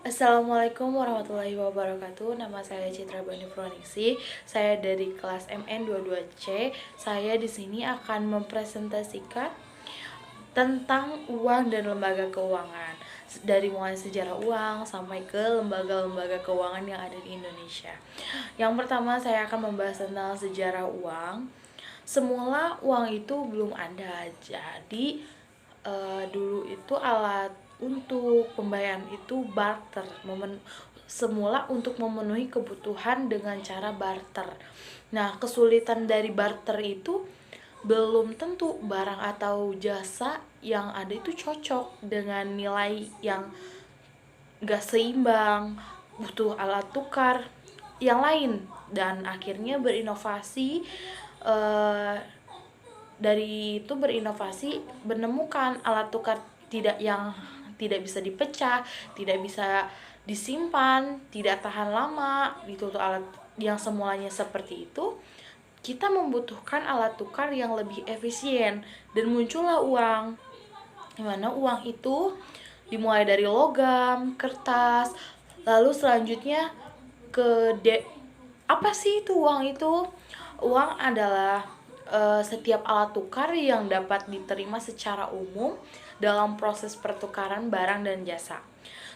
Assalamualaikum warahmatullahi wabarakatuh. Nama saya Citra Bani Purwaningsih. Saya dari kelas MN22C. Saya di sini akan mempresentasikan tentang uang dan lembaga keuangan. Dari mulai sejarah uang sampai ke lembaga-lembaga keuangan yang ada di Indonesia. Yang pertama saya akan membahas tentang sejarah uang. Semula uang itu belum ada. Jadi dulu itu alat untuk pembayaran itu barter. Semula untuk memenuhi kebutuhan dengan cara barter. Nah, kesulitan dari barter itu belum tentu barang atau jasa yang ada itu cocok dengan nilai yang gak seimbang, butuh alat tukar yang lain, dan akhirnya berinovasi. eh, dari itu berinovasi menemukan alat tukar yang tidak bisa dipecah, tidak bisa disimpan, tidak tahan lama. Itu tuh alat yang semulanya seperti itu, kita membutuhkan alat tukar yang lebih efisien, dan muncullah uang. Dimana uang itu dimulai dari logam, kertas, lalu selanjutnya apa sih itu uang itu? Uang adalah setiap alat tukar yang dapat diterima secara umum dalam proses pertukaran barang dan jasa.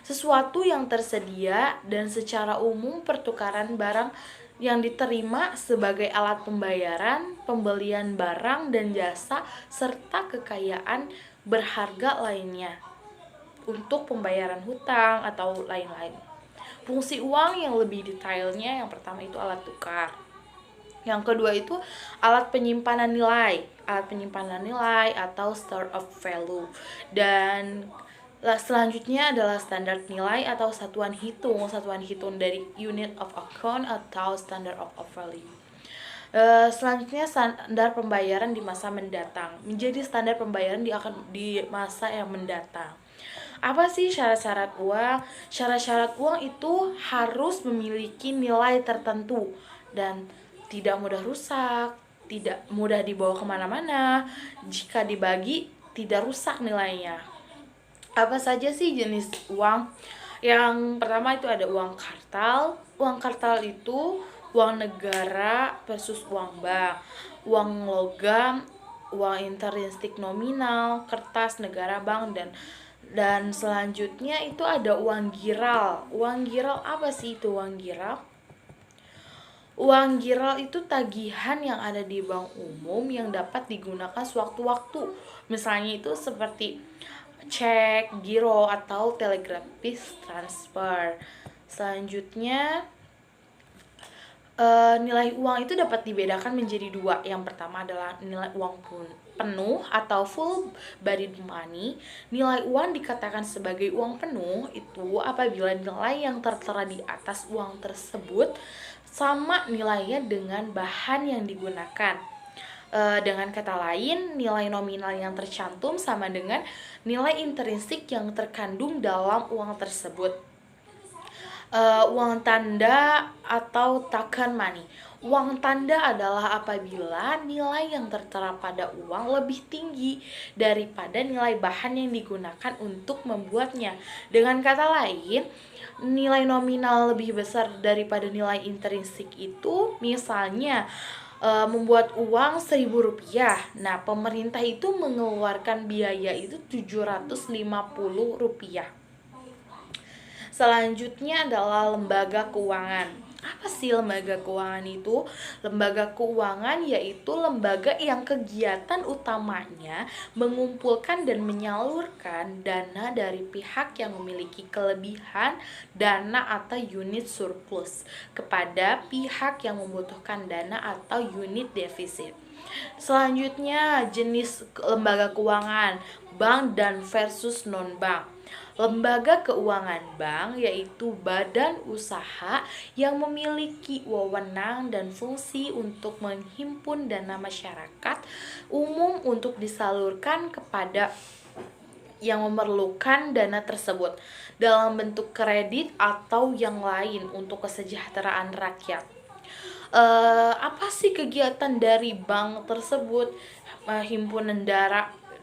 Sesuatu yang tersedia dan secara umum pertukaran barang yang diterima sebagai alat pembayaran, pembelian barang dan jasa, serta kekayaan berharga lainnya untuk pembayaran hutang atau lain-lain. Fungsi uang yang lebih detailnya, yang pertama itu alat tukar. Yang kedua itu alat penyimpanan nilai. Alat penyimpanan nilai atau store of value. Dan selanjutnya adalah standar nilai atau satuan hitung. Satuan hitung dari unit of account atau standard of value. Selanjutnya standar pembayaran di masa mendatang. Menjadi standar pembayaran di masa yang mendatang. Apa sih syarat-syarat uang? Syarat-syarat uang itu harus memiliki nilai tertentu dan tidak mudah rusak, tidak mudah dibawa kemana-mana. Jika dibagi, tidak rusak nilainya. Apa saja sih jenis uang? Yang pertama itu ada uang kartal. Uang kartal itu uang negara versus uang bank. Uang logam, uang intrinsik nominal, kertas negara, bank, dan selanjutnya itu ada uang giral. Uang giral apa sih itu uang giral? Uang giral itu tagihan yang ada di bank umum yang dapat digunakan sewaktu-waktu. Misalnya itu seperti cek, giro, atau telegrafis transfer. Selanjutnya nilai uang itu dapat dibedakan menjadi dua. Yang pertama adalah nilai uang penuh atau full bodied money. Nilai uang dikatakan sebagai uang penuh itu apabila nilai yang tertera di atas uang tersebut sama nilainya dengan bahan yang digunakan. Dengan kata lain, nilai nominal yang tercantum sama dengan nilai intrinsik yang terkandung dalam uang tersebut. Uang tanda atau token money. Uang tanda adalah apabila nilai yang tertera pada uang lebih tinggi daripada nilai bahan yang digunakan untuk membuatnya. Dengan kata lain, nilai nominal lebih besar daripada nilai intrinsik itu misalnya membuat uang Rp1.000. Nah, pemerintah itu mengeluarkan biaya itu Rp750. Selanjutnya adalah lembaga keuangan. Apa sih lembaga keuangan itu? Lembaga keuangan yaitu lembaga yang kegiatan utamanya mengumpulkan dan menyalurkan dana dari pihak yang memiliki kelebihan dana atau unit surplus kepada pihak yang membutuhkan dana atau unit defisit. Selanjutnya jenis lembaga keuangan, bank dan versus non-bank. Lembaga keuangan bank yaitu badan usaha yang memiliki wewenang dan fungsi untuk menghimpun dana masyarakat umum untuk disalurkan kepada yang memerlukan dana tersebut dalam bentuk kredit atau yang lain untuk kesejahteraan rakyat. Apa sih kegiatan dari bank tersebut? Himpunan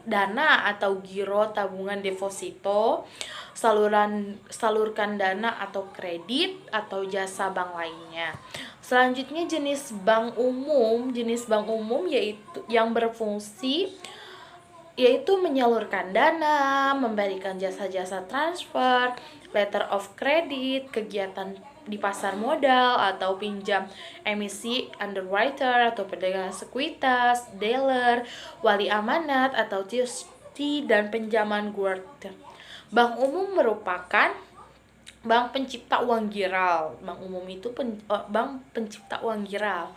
dana atau giro tabungan deposito, salurkan dana atau kredit atau jasa bank lainnya. Selanjutnya jenis bank umum. Jenis bank umum yaitu yang berfungsi yaitu menyalurkan dana, memberikan jasa-jasa transfer, letter of credit, kegiatan di pasar modal atau pinjam emisi underwriter atau pedagang sekuitas, dealer, wali amanat atau trustee dan pinjaman guarantor. Bank umum merupakan bank pencipta uang giral. Bank umum itu bank pencipta uang giral.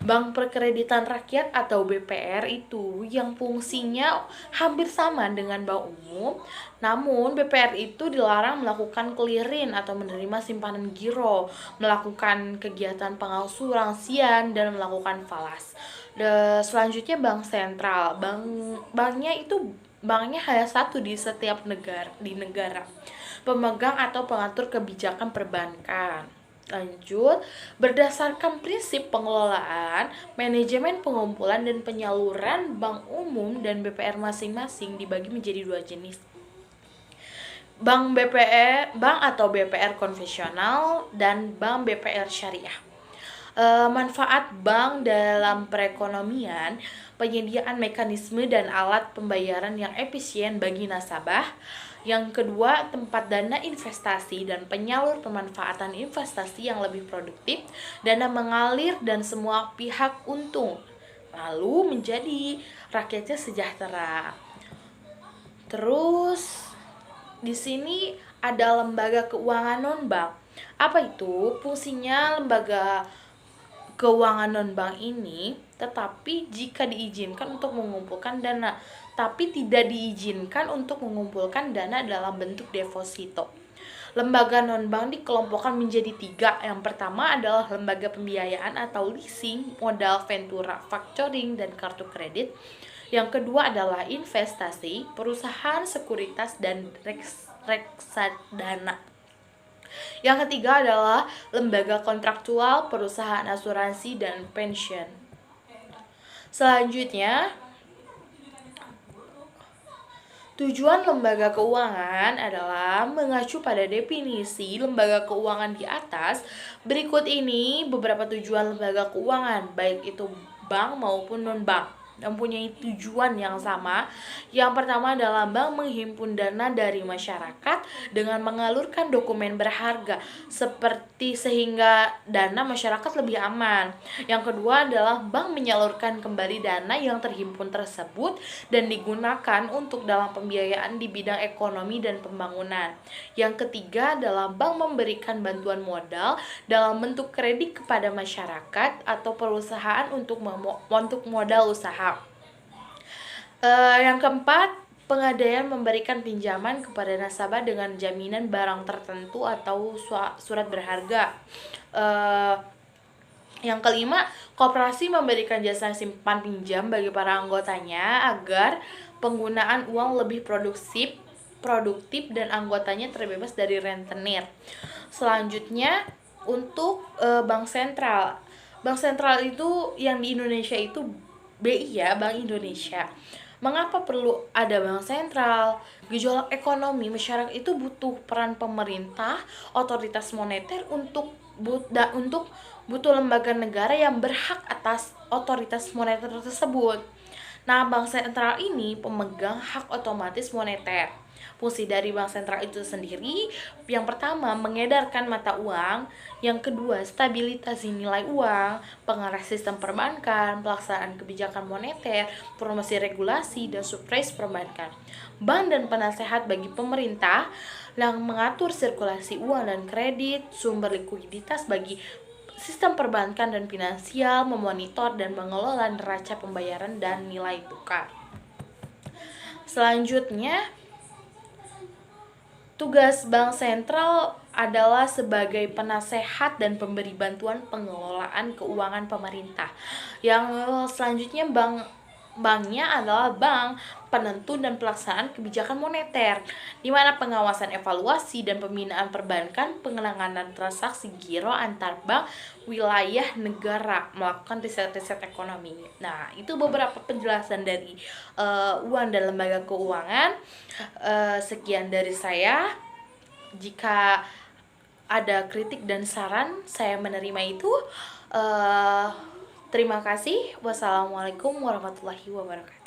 Bank Perkreditan Rakyat atau BPR itu yang fungsinya hampir sama dengan bank umum, namun BPR itu dilarang melakukan clearing atau menerima simpanan giro, melakukan kegiatan pengasuransian dan melakukan falas. Selanjutnya bank sentral. Banknya hanya satu di setiap negara. Pemegang atau pengatur kebijakan perbankan. Lanjut, berdasarkan prinsip pengelolaan, manajemen pengumpulan dan penyaluran bank umum dan BPR masing-masing dibagi menjadi dua jenis. Bank atau BPR konvensional dan bank BPR syariah. Manfaat bank dalam perekonomian, penyediaan mekanisme dan alat pembayaran yang efisien bagi nasabah. Yang kedua, tempat dana investasi dan penyalur pemanfaatan investasi yang lebih produktif, dana mengalir dan semua pihak untung, lalu menjadi rakyatnya sejahtera. Terus di sini ada lembaga keuangan non-bank. Apa itu? Fungsinya lembaga keuangan non-bank ini tetapi jika diizinkan untuk mengumpulkan dana, tapi tidak diizinkan untuk mengumpulkan dana dalam bentuk deposito. Lembaga non-bank dikelompokkan menjadi 3. Yang pertama adalah lembaga pembiayaan atau leasing, modal ventura, factoring, dan kartu kredit. Yang kedua adalah investasi, perusahaan sekuritas, dan reksadana. Yang ketiga adalah lembaga kontraktual, perusahaan asuransi, dan pensiun. Selanjutnya, tujuan lembaga keuangan adalah mengacu pada definisi lembaga keuangan di atas. Berikut ini beberapa tujuan lembaga keuangan, baik itu bank maupun non-bank, mempunyai tujuan yang sama. Yang pertama adalah bank menghimpun dana dari masyarakat dengan mengalurkan dokumen berharga seperti sehingga dana masyarakat lebih aman. Yang kedua adalah bank menyalurkan kembali dana yang terhimpun tersebut dan digunakan untuk dalam pembiayaan di bidang ekonomi dan pembangunan. Yang ketiga adalah bank memberikan bantuan modal dalam bentuk kredit kepada masyarakat atau perusahaan untuk modal usaha. Yang keempat, pengadaian memberikan pinjaman kepada nasabah dengan jaminan barang tertentu atau surat berharga. Yang kelima, koperasi memberikan jasa simpan pinjam bagi para anggotanya agar penggunaan uang lebih produktif dan anggotanya terbebas dari rentenir. Selanjutnya, untuk bank sentral. Bank sentral itu yang di Indonesia itu BI ya, Bank Indonesia. Mengapa perlu ada bank sentral? Gejolak ekonomi masyarakat itu butuh peran pemerintah, otoritas moneter untuk butuh lembaga negara yang berhak atas otoritas moneter tersebut. Nah, bank sentral ini pemegang hak otomatis moneter. Fungsi dari bank sentral itu sendiri, yang pertama mengedarkan mata uang, yang kedua stabilitas nilai uang, pengarah sistem perbankan, pelaksanaan kebijakan moneter, promosi regulasi, dan surprise perbankan. Bank dan penasehat bagi pemerintah yang mengatur sirkulasi uang dan kredit, sumber likuiditas bagi sistem perbankan dan finansial, memonitor dan mengelola neraca pembayaran dan nilai tukar. Selanjutnya, tugas bank sentral adalah sebagai penasehat dan pemberi bantuan pengelolaan keuangan pemerintah. Yang selanjutnya, bank Banknya adalah bank penentu dan pelaksanaan kebijakan moneter, di mana pengawasan evaluasi dan pembinaan perbankan, pengenangan transaksi giro antar bank wilayah negara, melakukan riset-riset ekonomi. Nah, itu beberapa penjelasan dari uang dan lembaga keuangan. Sekian dari saya. Jika ada kritik dan saran, saya menerima itu. Eh, Terima kasih. Wassalamualaikum warahmatullahi wabarakatuh.